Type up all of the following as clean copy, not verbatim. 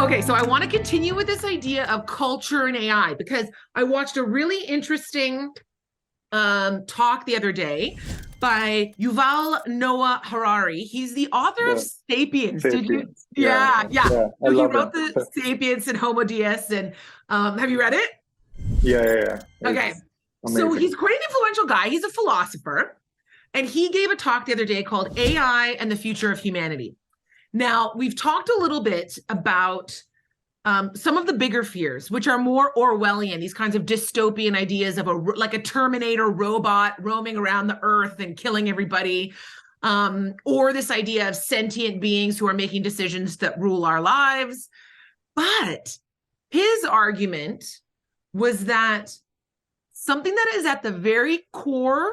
Okay, so I want to continue with this idea of culture and AI because I watched a really interesting talk the other day by Yuval Noah Harari. He's the author of The *Sapiens*. Did you? Sapiens. Yeah, Yeah, yeah. yeah, I So he love wrote him. the *Sapiens* and *Homo Deus*, and have you read it? Yeah, yeah, yeah. Okay, It's so amazing. he's quite an influential guy. He's a philosopher, and he gave a talk the other day called "AI and the Future of Humanity." Now, we've talked a little bit about some of the bigger fears, which are more Orwellian, these kinds of dystopian ideas of like a Terminator robot roaming around the earth and killing everybody, or this idea of sentient beings who are making decisions that rule our lives. But his argument was that something that is at the very core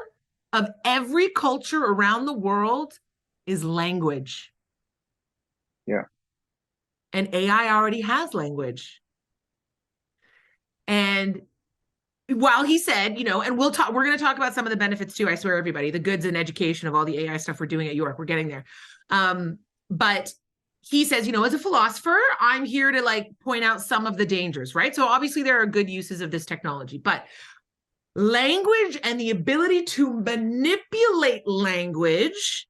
of every culture around the world is language. Yeah. And AI already has language. And while he said, and we're going to talk about some of the benefits too, I swear, everybody, the goods and education of all the AI stuff we're doing at York, we're getting there. But he says, as a philosopher, I'm here to like point out some of the dangers, right? So obviously there are good uses of this technology, but language and the ability to manipulate language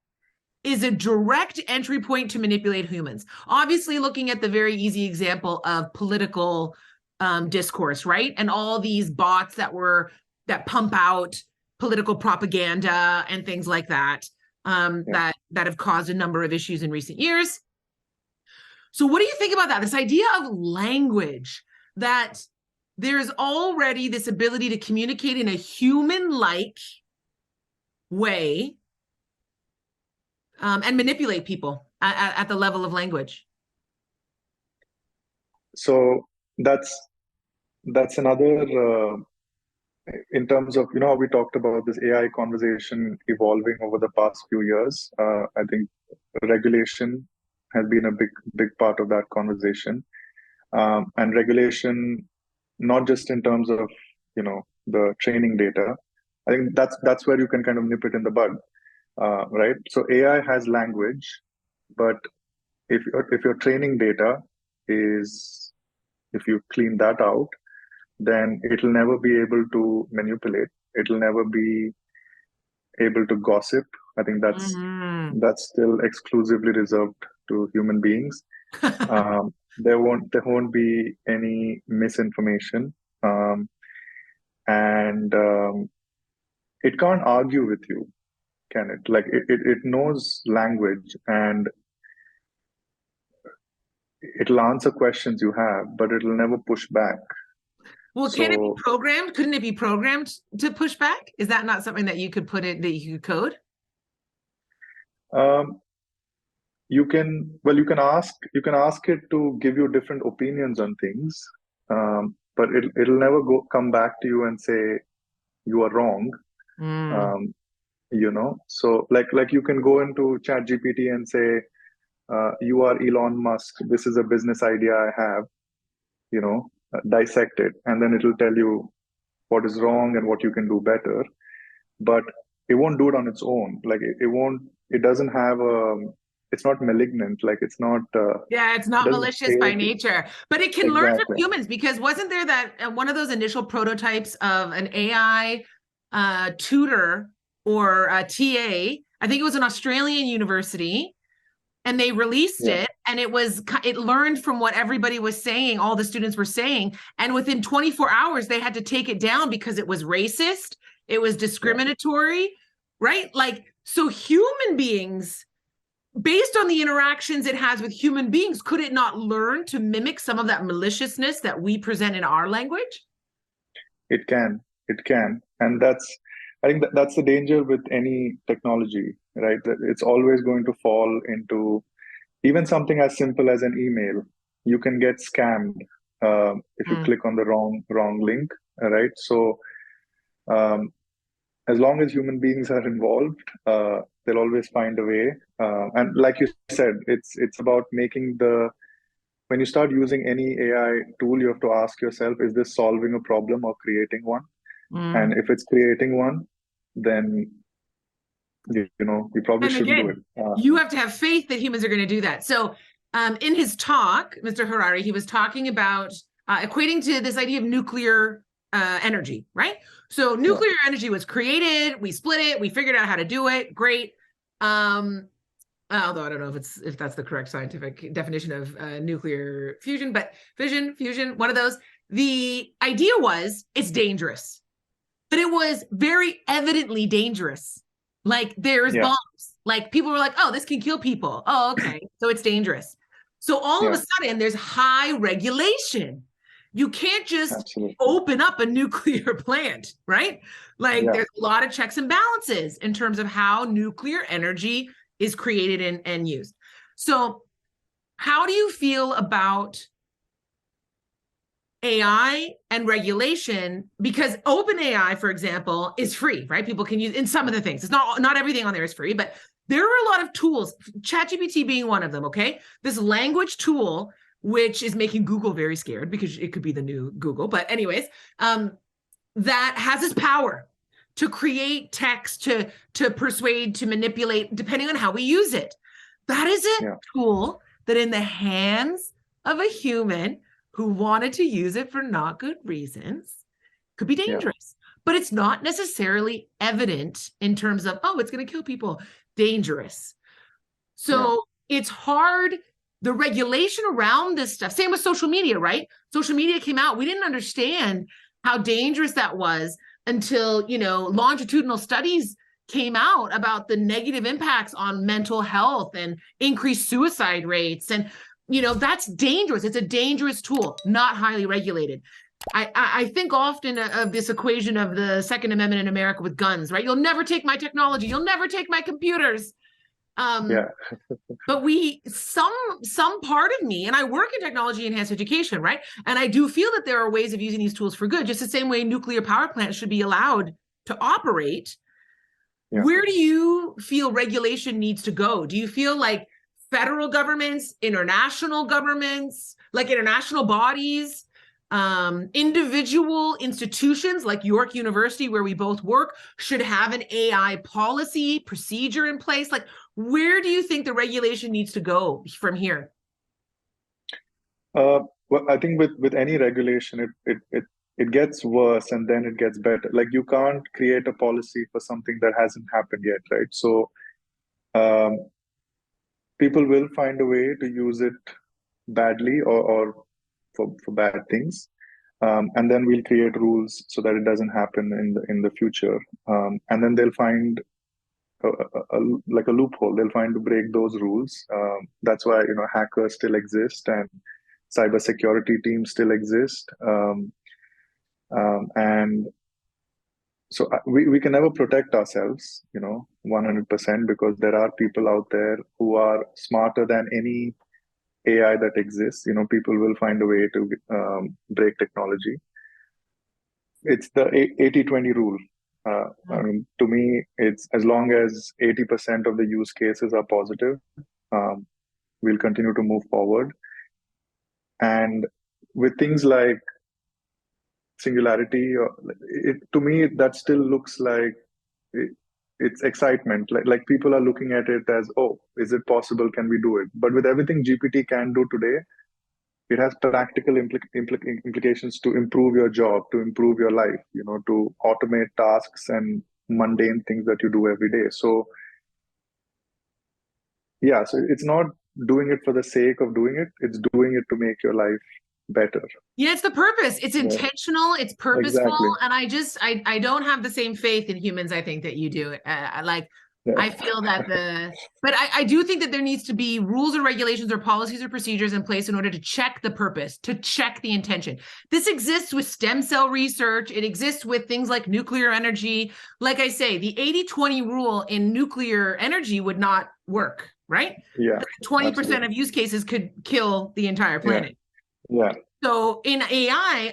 is a direct entry point to manipulate humans. Obviously, looking at the very easy example of political discourse, right? And all these bots that pump out political propaganda and things like that, Yeah. that have caused a number of issues in recent years. So what do you think about that? This idea of language, that there's already this ability to communicate in a human-like way, and manipulate people at the level of language. So that's another in terms of how we talked about this AI conversation evolving over the past few years. I think regulation has been a big part of that conversation, and regulation not just in terms of the training data. I think that's where you can kind of nip it in the bud, right? So AI has language, but if your training data is if you clean that out, then it'll never be able to manipulate. It'll never be able to gossip. I think that's Mm-hmm. that's still exclusively reserved to human beings. There won't be any misinformation, and it can't argue with you, can it? Like it knows language, and it'll answer questions you have, but it'll never push back. Well, can it be So programmed? Couldn't it be programmed to push back? Is that not something that you could put in, that you could code? um, you can ask it to give you different opinions on things, but it'll never come back to you and say you are wrong. Mm. So like you can go into chat gpt and say, you are Elon Musk, this is a business idea I have, dissect it, and then it'll tell you what is wrong and what you can do better. But it won't do it on its own. Like it won't. It doesn't have a. It's not malignant. Like it's not. Yeah, it's It not doesn't malicious by hate you. nature, but it can learn from Exactly. humans, because wasn't there that one of those initial prototypes of an AI tutor or a TA? I think it was an Australian university, and they released Yeah. it, and it learned from what everybody was saying, all the students were saying, and within 24 hours they had to take it down because it was racist, it was Yeah. discriminatory, right? Like, so human beings, based on the interactions it has with human beings, could it not learn to mimic some of that maliciousness that we present in our language? It can. It can. And I think that's the danger with any technology, right? That it's always going to fall into even something as simple as an email. You can get scammed if you Mm. click on the wrong link, right? So um, as long as human beings are involved, they'll always find a way. And like you said, it's about making the when you start using any AI tool, you have to ask yourself, is this solving a problem or creating one? And Mm. if it's creating one, then you probably And shouldn't do it. again, you have to have faith that humans are going to do that. So in his talk, Mr. Harari, he was talking about equating to this idea of nuclear energy, right? So nuclear energy was created, we split it, we figured out how to do it, great. Although I don't know if that's the correct scientific definition of nuclear fusion, but fission, fusion, one of those. The idea was it's dangerous, but it was very evidently dangerous. Like there's bombs. Like people were like, oh, this can kill people. Oh, okay. So it's dangerous. So all of a sudden there's high regulation. You can't just open up a nuclear plant, right? Like there's a lot of checks and balances in terms of how nuclear energy is created and used. So how do you feel about AI and regulation? Because OpenAI, for example, is free, right? People can use in some of the things. It's not everything on there is free, but there are a lot of tools, ChatGPT being one of them, okay? This language tool, which is making Google very scared because it could be the new Google. But anyways, that has this power to create text, to persuade, to manipulate, depending on how we use it. That is a tool that in the hands of a human who wanted to use it for not good reasons could be dangerous. But it's not necessarily evident in terms of, oh, it's going to kill people. Dangerous. So it's hard. The regulation around this stuff, same with social media, right? Social media came out. We didn't understand how dangerous that was until, longitudinal studies came out about the negative impacts on mental health and increased suicide rates. And, that's dangerous. It's a dangerous tool, not highly regulated. I think often of this equation of the Second Amendment in America with guns, right? You'll never take my technology. You'll never take my computers. But some part of me, and I work in technology enhanced education, right? And I do feel that there are ways of using these tools for good, just the same way nuclear power plants should be allowed to operate. Where do you feel regulation needs to go? Do you feel like federal governments, international governments, like international bodies, individual institutions like York University, where we both work, should have an AI policy procedure in place? Like, where do you think the regulation needs to go from here? Well, I think with any regulation, it gets worse and then it gets better. Like you can't create a policy for something that hasn't happened yet, right? So people will find a way to use it badly or for bad things. And then we'll create rules so that it doesn't happen in the future. And then they'll find like a loophole. They'll find to break those rules. That's why hackers still exist and cybersecurity teams still exist. And so we can never protect ourselves, 100%, because there are people out there who are smarter than any AI that exists. People will find a way to break technology. It's the 80-20 rule. I mean, to me, it's as long as 80% of the use cases are positive, we'll continue to move forward. And with things like singularity, to me, that still looks like it's excitement. Like people are looking at it as, oh, is it possible? Can we do it? But with everything GPT can do today, it has practical implications to improve your job, to improve your life, to automate tasks and mundane things that you do every day. So, so it's not doing it for the sake of doing it. It's doing it to make your life better. Yeah, it's the purpose. It's intentional. It's purposeful. Exactly. And I don't have the same faith in humans, I think, that you do. I feel that but I do think that there needs to be rules or regulations or policies or procedures in place in order to check the purpose, to check the intention. This exists with stem cell research. It exists with things like nuclear energy. Like I say, the 80-20 rule in nuclear energy would not work, right? Yeah. 20% of use cases could kill the entire planet. Yeah. So in AI,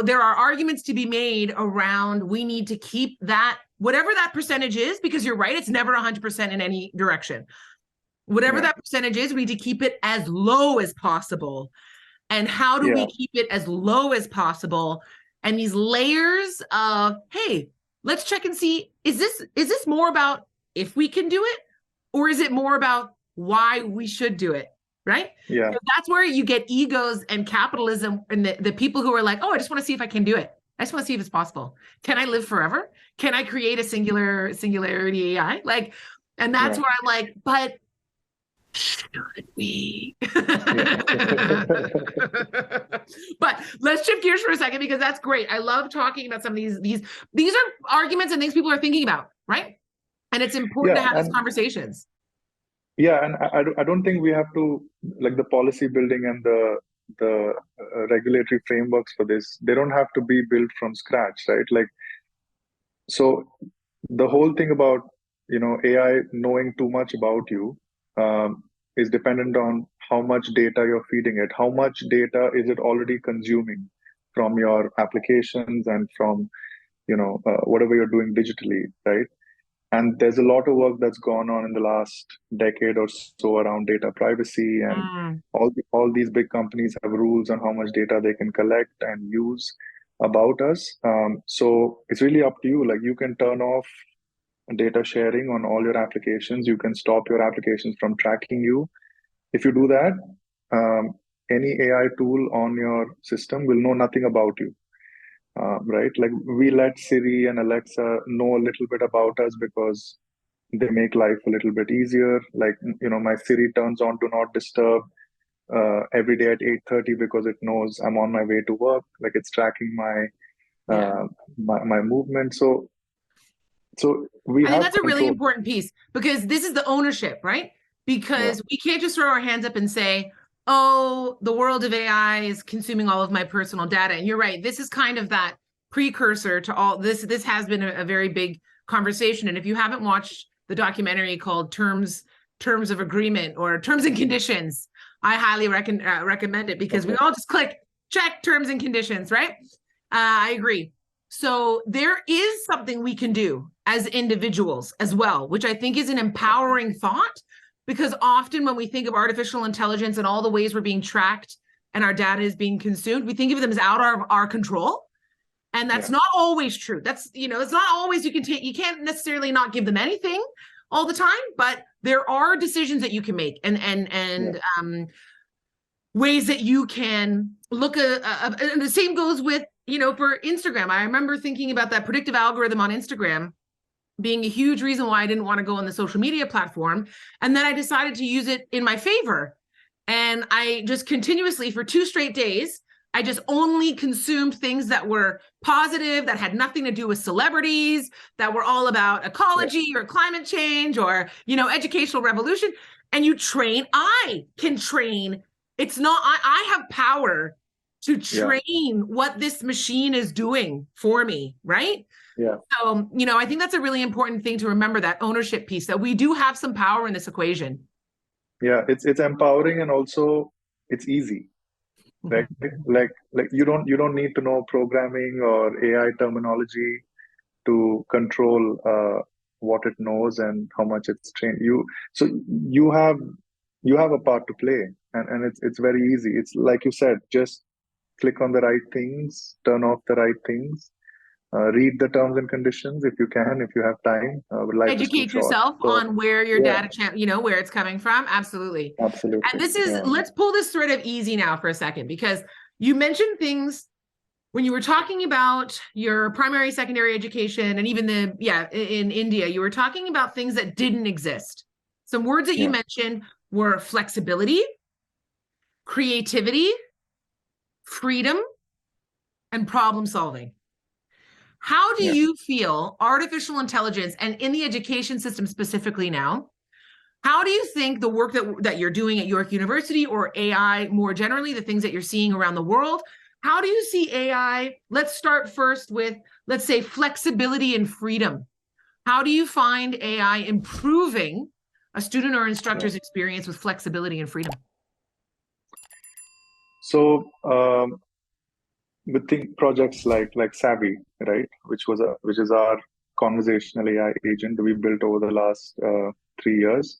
there are arguments to be made around we need to keep that, whatever that percentage is, because you're right, it's never 100% in any direction. Whatever that percentage is, we need to keep it as low as possible. And how do we keep it as low as possible? And these layers of, hey, let's check and see, is this more about if we can do it, or is it more about why we should do it? right? Yeah. That's where you get egos and capitalism and the people who are like, oh, I just want to see if I can do it. I just want to see if it's possible. Can I live forever? Can I create a singularity AI? Like, and that's Yeah. where I'm like, but should we? Yeah. But let's shift gears for a second because that's great. I love talking about some of these are arguments and things people are thinking about, right? And it's important to Yeah. have these And conversations. yeah, and I don't think we have to, like, the policy building and the regulatory frameworks for this. They don't have to be built from scratch, right? Like, so the whole thing about, AI knowing too much about you, is dependent on how much data you're feeding it. How much data is it already consuming from your applications and from, whatever you're doing digitally, right? And there's a lot of work that's gone on in the last decade or so around data privacy, and Mm, all these big companies have rules on how much data they can collect and use about us. So it's really up to you. Like, you can turn off data sharing on all your applications. You can stop your applications from tracking you. If you do that, um, any AI tool on your system will know nothing about you. Right? Like, we let Siri and Alexa know a little bit about us because they make life a little bit easier. Like, my Siri turns on do not disturb every day at 8:30 because it knows I'm on my way to work. Like, it's tracking yeah. my movement. So we I think have that's a really control. important piece because this is the ownership, right? Yeah, Because we can't just throw our hands up and say, oh, the world of AI is consuming all of my personal data. And you're right. This is kind of that precursor to all this. This has been a very big conversation. And if you haven't watched the documentary called Terms of Agreement or Terms and Conditions, I highly recommend it because we okay. all just click check terms and conditions, right? I agree. So there is something we can do as individuals as well, which I think is an empowering thought because often when we think of artificial intelligence and all the ways we're being tracked and our data is being consumed, we think of them as out of our control. And that's Yeah, not always true. That's, it's not always you can't necessarily not give them anything all the time, but there are decisions that you can make yeah, ways that you can look and the same goes with for Instagram. I remember thinking about that predictive algorithm on Instagram being a huge reason why I didn't want to go on the social media platform, and then I decided to use it in my favor, and I just continuously for 2 straight days I just only consumed things that were positive, that had nothing to do with celebrities, that were all about yeah, ecology or climate change or educational revolution. And I can train. It's not I have power to yeah, train what this machine is doing for me, right? yeah, So, I think that's a really important thing to remember, that ownership piece, that we do have some power in this equation. yeah. It's empowering, and also it's easy, right? Like, you don't need to know programming or AI terminology to control what it knows and how much it's trained. So you have a part to play, and it's very easy. It's like you said, just click on the right things, turn off the right things, read the terms and conditions if you can, if you have time. Life is too Educate short. yourself So on where your yeah, where it's coming from. Absolutely. And absolutely. Yeah, let's pull this thread of easy now for a second, because you mentioned things when you were talking about your primary, secondary education, and even in India, you were talking about things that didn't exist. Some words that you yeah, mentioned were flexibility, creativity, freedom, and problem solving. How do yeah. you feel artificial intelligence, and in the education system specifically now, how do you think the work that you're doing at York University, or AI more generally, the things that you're seeing around the world, how do you see AI? Let's start first with, let's say, flexibility and freedom. How do you find AI improving a student or Sure. instructor's experience with flexibility and freedom? So with think projects like Savvy, right, which is our conversational AI agent we built over the last 3 years.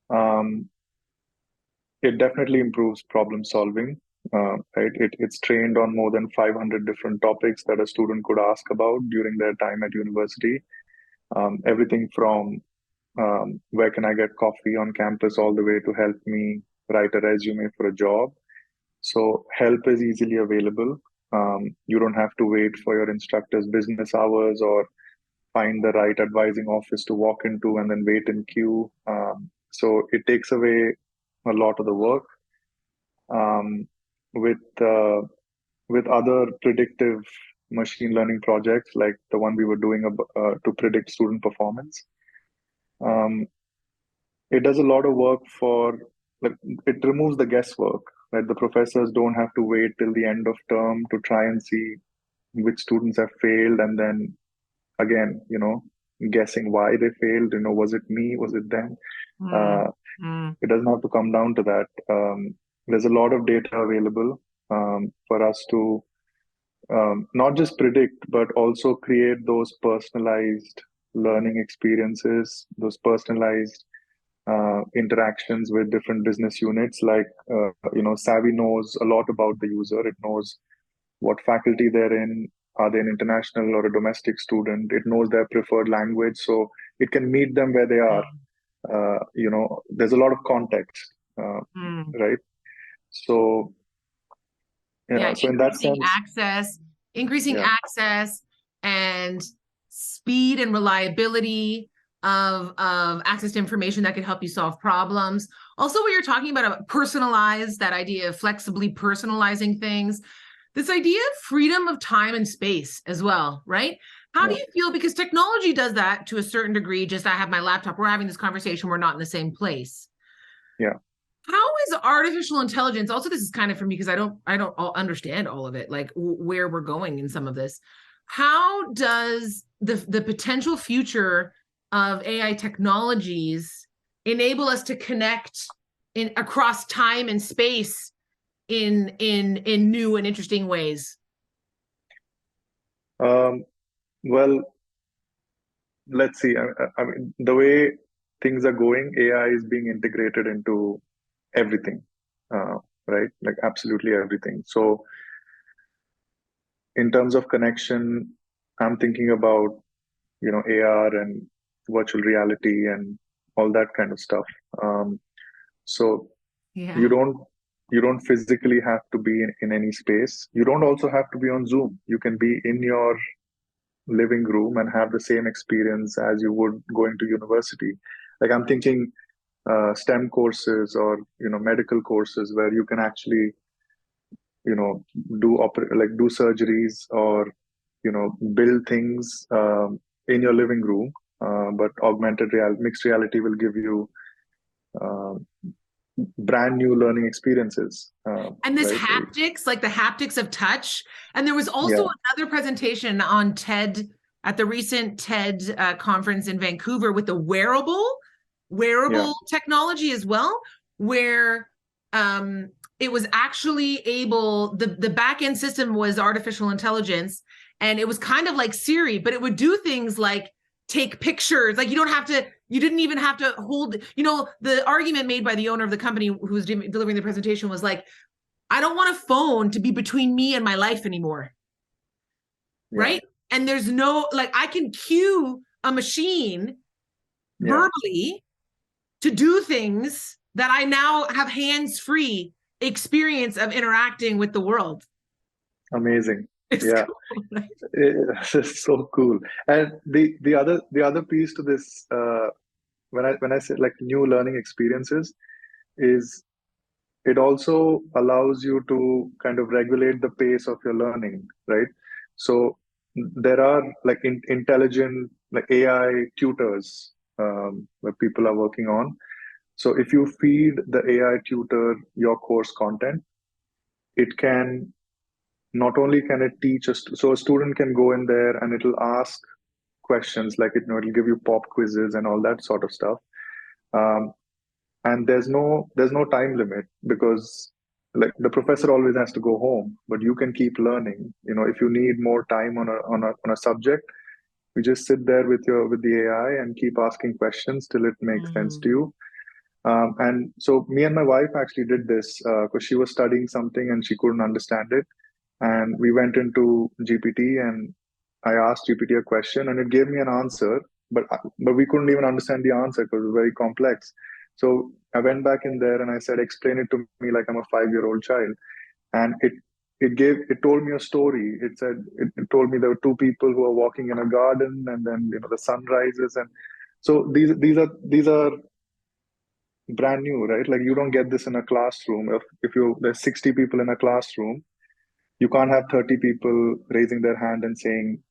Um, it definitely improves problem solving. Right, it's trained on more than 500 different topics that a student could ask about during their time at university. Everything from where can I get coffee on campus, all the way to help me write a resume for a job. So help is easily available. You don't have to wait for your instructor's business hours or find the right advising office to walk into and then wait in queue. So it takes away a lot of the work. Um, with uh, with other predictive machine learning projects like the one we were doing to predict student performance, um, it does a lot of work for, like, it removes the guesswork. Right, the professors don't have to wait till the end of term to try and see which students have failed, and then again, guessing why they failed. Was it me? Was it them? Mm, Uh, mm, it doesn't have to come down to that. There's a lot of data available for us to not just predict, but also create those personalized learning experiences, those personalized interactions with different business units. Like, Savvy knows a lot about the user. It knows what faculty they're in. Are they an international or a domestic student? It knows their preferred language, so it can meet them where they are. There's a lot of context, mm. right? So, Yeah, so in that sense, increasing yeah, access and speed and reliability of access to information that can help you solve problems. Also, what you're talking about personalized, that idea of flexibly personalizing things, this idea of freedom of time and space as well, right? How do yeah, you feel? Because technology does that to a certain degree. Just I have my laptop, we're having this conversation, we're not in the same place. yeah. How is artificial intelligence, also this is kind of for me because I don't understand all of it, like where we're going in some of this. How does the potential future of AI technologies enable us to connect in across time and space in new and interesting ways? Um, well, let's see. I mean, the way things are going, AI is being integrated into everything, uh, right? Like absolutely everything. So, in terms of connection, I'm thinking about, AR and virtual reality and all that kind of stuff. So you Yeah. don't you don't physically have to be in any space. You don't also have to be on Zoom. You can be in your living room and have the same experience as you would going to university. Like I'm thinking STEM courses or medical courses where you can actually you know do surgeries or build things in your living room. But mixed reality will give you uh, brand new learning experiences, And this right? haptics, like the haptics of touch. And there was also Yeah, another presentation on TED at the recent TED conference in Vancouver with the yeah, wearable technology as well, where it was actually able, the back end system was artificial intelligence, and it was kind of like Siri, but it would do things like take pictures. Like you didn't even have to hold, the argument made by the owner of the company who was delivering the presentation was like, I don't want a phone to be between me and my life anymore. yeah, Right. And there's no, like, I can cue a machine yeah. verbally to do things that I now have hands free experience of interacting with the world. Amazing. It's Yeah. cool. Right? It's so cool. And the other piece to this, when I say like new learning experiences, is it also allows you to kind of regulate the pace of your learning, right? So there are like intelligent like AI tutors that people are working on. So if you feed the AI tutor your course content, it can not only can it teach us, so a student can go in there and it'll ask questions like it'll give you pop quizzes and all that sort of stuff. Um, and there's no time limit because like the professor always has to go home, but you can keep learning. If you need more time on a subject, you just sit there with the AI and keep asking questions till it makes sense to Mm. you. And so me and my wife actually did this because she was studying something and she couldn't understand it. And we went into GPT and I asked GPT a question and it gave me an answer, but we couldn't even understand the answer because it was very complex. So I went back in there and I said, explain it to me like I'm a 5-year-old child. And it told me a story. It told me there were two people who are walking in a garden, and then the sun rises. And so these are brand new, right? Like you don't get this in a classroom. If there's 60 people in a classroom, you can't have 30 people raising their hand and saying,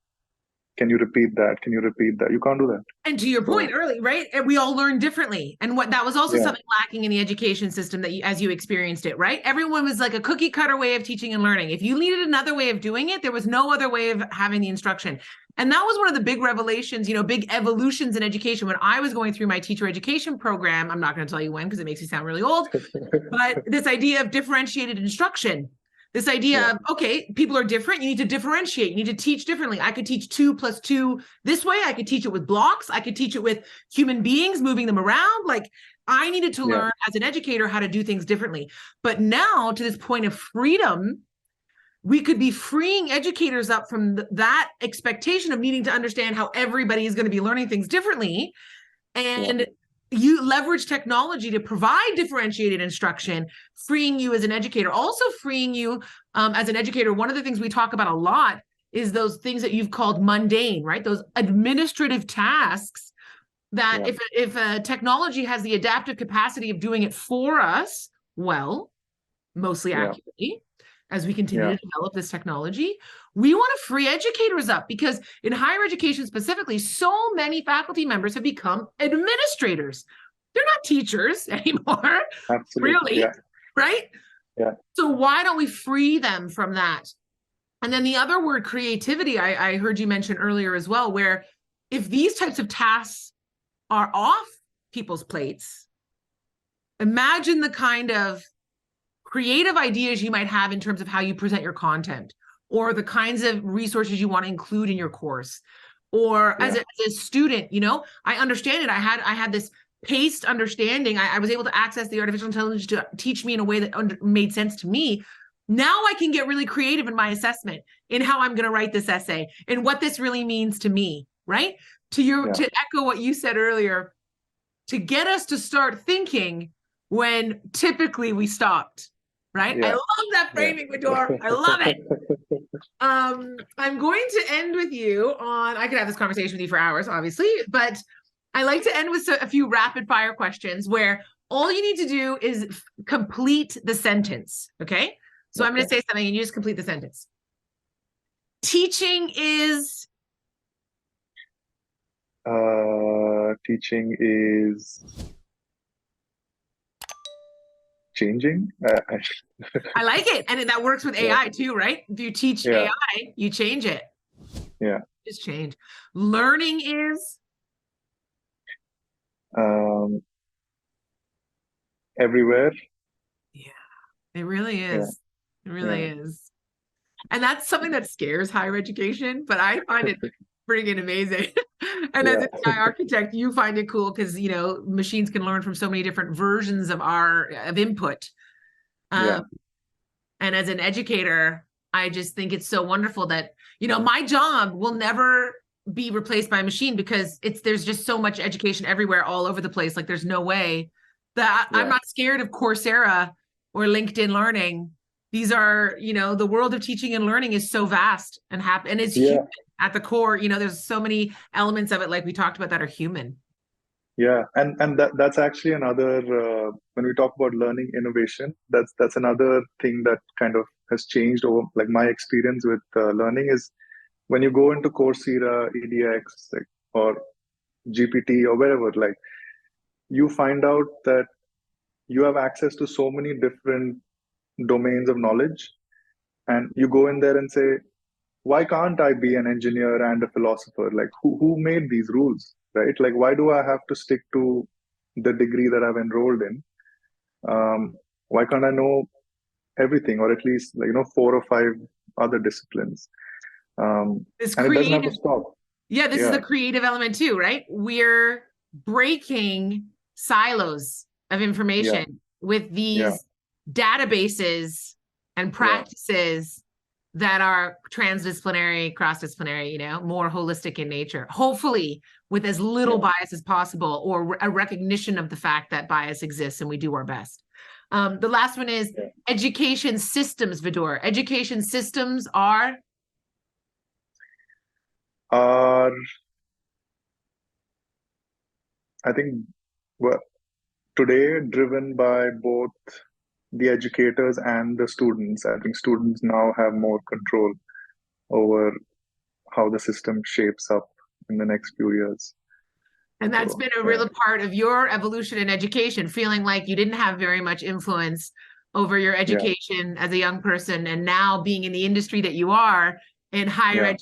can you repeat that? Can you repeat that? You can't do that. And to your point early, right? And we all learn differently. And what that was also something lacking in the education system that as you experienced it, right? Everyone was like a cookie cutter way of teaching and learning. If you needed another way of doing it, there was no other way of having the instruction. And that was one of the big revelations, big evolutions in education. When I was going through my teacher education program, I'm not going to tell you when, because it makes me sound really old, but this idea of differentiated instruction. This idea of, okay, people are different. You need to differentiate. You need to teach differently. I could teach 2 + 2 this way. I could teach it with blocks. I could teach it with human beings, moving them around. Like I needed to learn as an educator how to do things differently. But now to this point of freedom, we could be freeing educators up from that expectation of needing to understand how everybody is going to be learning things differently. And you leverage technology to provide differentiated instruction, freeing you as an educator, also freeing you as an educator. One of the things we talk about a lot is those things that you've called mundane, right? Those administrative tasks that if a technology has the adaptive capacity of doing it for us, well, mostly accurately, as we continue to develop this technology, we want to free educators up, because in higher education specifically, so many faculty members have become administrators. They're not teachers anymore. Absolutely. Really, right? Yeah. So why don't we free them from that? And then the other word, creativity, I heard you mention earlier as well, where if these types of tasks are off people's plates, imagine the kind of creative ideas you might have in terms of how you present your content, or the kinds of resources you want to include in your course. Or as a student, I understand it. I had this paced understanding. I was able to access the artificial intelligence to teach me in a way that made sense to me. Now I can get really creative in my assessment, in how I'm going to write this essay, and what this really means to me, right? To echo what you said earlier, to get us to start thinking when typically we stopped. Right? I love that framing, Vidur. I love it. I'm going to end with you on, I could have this conversation with you for hours, obviously, but I like to end with a few rapid fire questions where all you need to do is complete the sentence. Okay? So I'm going to say something and you just complete the sentence. Teaching is? Teaching is changing. I like it. And that works with AI too, right? If you teach AI, you change it. Yeah. Just change. Learning is? Everywhere. Yeah, it really is. It really is. And that's something that scares higher education, but I find it freaking amazing. And as an AI architect, you find it cool because, machines can learn from so many different versions of input. And as an educator, I just think it's so wonderful that, my job will never be replaced by a machine, because there's just so much education everywhere, all over the place. Like there's no way that I'm not scared of Coursera or LinkedIn Learning. These are, the world of teaching and learning is so vast and and it's human at the core. There's so many elements of it, like we talked about, that are human. Yeah, and that's actually another, when we talk about learning innovation, that's another thing that kind of has changed over, like my experience with learning is when you go into Coursera, EDX, or GPT or wherever, like you find out that you have access to so many different domains of knowledge, and you go in there and say, why can't I be an engineer and a philosopher? Like who made these rules, right? Like why do I have to stick to the degree that I've enrolled in? Why can't I know everything, or at least 4 or 5 other disciplines? And it doesn't have to stop. Yeah, this is the creative element too, right? We're breaking silos of information with these databases and practices that are transdisciplinary, cross-disciplinary, more holistic in nature, hopefully with as little bias as possible, or a recognition of the fact that bias exists, and we do our best. The last one is education systems, Vidur. Education systems are? I think, well, today driven by both the educators and the students. I think students now have more control over how the system shapes up in the next few years. And that's been a real part of your evolution in education, feeling like you didn't have very much influence over your education as a young person, and now being in the industry that you are in higher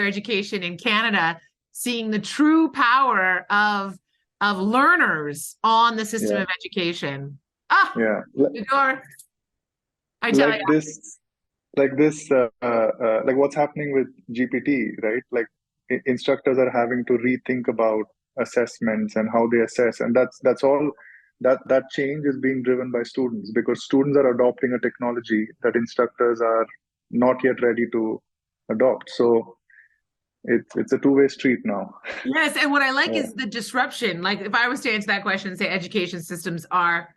education in Canada, seeing the true power of learners on the system of education. Vidur, I tell you. Like what's happening with GPT, right? Like instructors are having to rethink about assessments and how they assess, and that's all. That change is being driven by students, because students are adopting a technology that instructors are not yet ready to adopt. So it's a two-way street now. Yes, and what I like is the disruption. Like, if I was to answer that question, say education systems are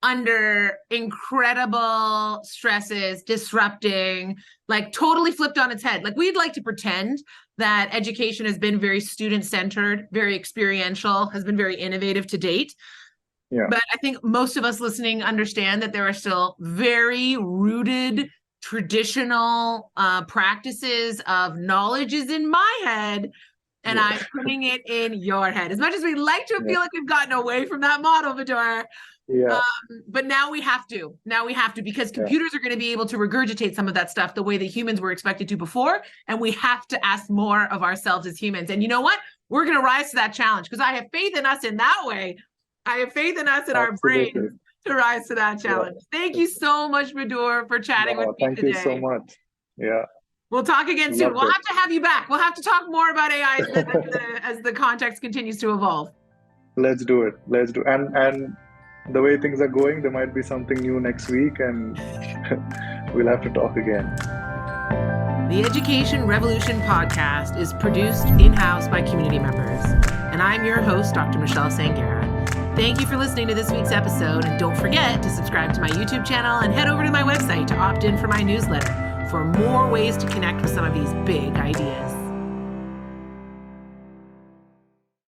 under incredible stresses, disrupting, like totally flipped on its head. Like, we'd like to pretend that education has been very student-centered, very experiential, has been very innovative to date. But I think most of us listening understand that there are still very rooted traditional practices of knowledge is in my head, and I'm putting it in your head. As much as we like to feel like we've gotten away from that model, Vidur, but now we have to. Because computers are going to be able to regurgitate some of that stuff the way that humans were expected to before, and we have to ask more of ourselves as humans. And you know what? We're going to rise to that challenge, because I have faith in us in that way. I have faith in us in our brains to rise to that challenge. Thank you so much, Vidur, for chatting with me today. Thank you so much. We'll talk again soon. We'll have to have you back. We'll have to talk more about AI as the context continues to evolve. Let's do it. And the way things are going, there might be something new next week, and we'll have to talk again. The Education Revolution podcast is produced in-house by community members, and I'm your host, Dr. Michelle Sangera. Thank you for listening to this week's episode, and don't forget to subscribe to my YouTube channel and head over to my website to opt in for my newsletter for more ways to connect with some of these big ideas.